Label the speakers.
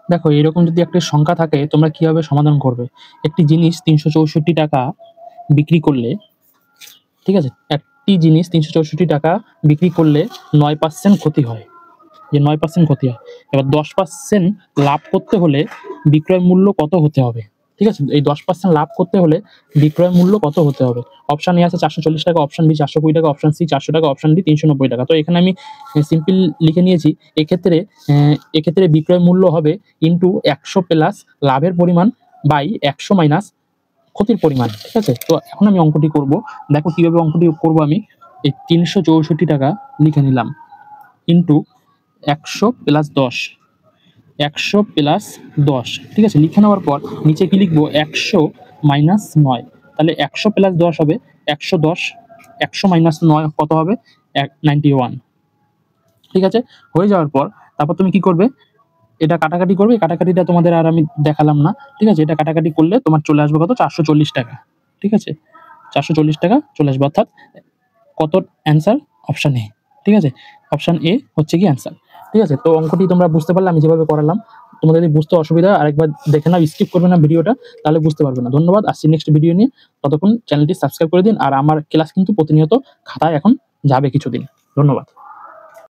Speaker 1: দেখো এরকম যদি একটা সংখ্যা থাকে তোমরা কিভাবে সমাধান করবে। একটি জিনিস ৩৬৪ টাকা বিক্রি করলে, ঠিক আছে, একটি জিনিস ৩৬৪ টাকা বিক্রি করলে ৯% ক্ষতি হয়, যে ৯% ক্ষতি হয়। এবার 10% লাভ করতে হলে বিক্রয় মূল্য কত হতে হবে? ঠিক আছে? এই 10% লাভ করতে হলে বিক্রয় মূল্য কত হতে হবে? অপশন এ আছে ৪৪০ টাকা, অপশন বি ৪২০ টাকা, অপশন সি ৪০০ টাকা, অপশন ডি ৩৯০ টাকা। তো এখানে আমি সিম্পল লিখে নিয়েছি। এক্ষেত্রে বিক্রয় মূল্য হবে ইনটু ১০০ প্লাস লাভের পরিমাণ বাই ১০০ মাইনাস ক্ষতির পরিমাণ। ঠিক আছে? তো এখন আমি অঙ্কটি করব। দেখো কিভাবে অঙ্কটি করব আমি। এই ৩৬৪ টাকা লিখে নিলাম ইনটু ১০০ প্লাস ১০, ১০০ প্লাস ১০, ঠিক আছে? লিখে নেওয়ার পর নিচে কি লিখবো? ১০০ মাইনাস ৯। তাহলে ১০০ প্লাস ১০ হবে ১১০, ১০০ মাইনাস ৯ কত হবে? ৯১। ঠিক আছে? হয়ে যাওয়ার পর তারপর তুমি কি করবে? এটা কাটাকাটি করবে। কাটাকাটিটা তোমাদের আর আমি দেখালাম না। ঠিক আছে? এটা কাটাকাটি করলে তোমার চলে আসবে কত? ৪৪০ টাকা। ঠিক আছে? ৪৪০ টাকা চলে আসবে, অর্থাৎ কত অ্যান্সার? Option A. ঠিক আছে? অপশন এ হচ্ছে কি অ্যান্সার। ঠিক আছে? তো অঙ্কটি তোমরা বুঝতে পারলে আমি যেভাবে করালাম। তোমাদের যদি বুঝতে অসুবিধা হয় আরেকবার দেখে নাও, স্কিপ করবে না ভিডিওটা, তাহলে বুঝতে পারবে না। ধন্যবাদ। আসছি নেক্সট ভিডিও নিয়ে। ততক্ষণ চ্যানেলটি সাবস্ক্রাইব করে দিন। আর আমার ক্লাস কিন্তু প্রতিনিয়ত খাতায় এখন যাবে কিছুদিন। ধন্যবাদ।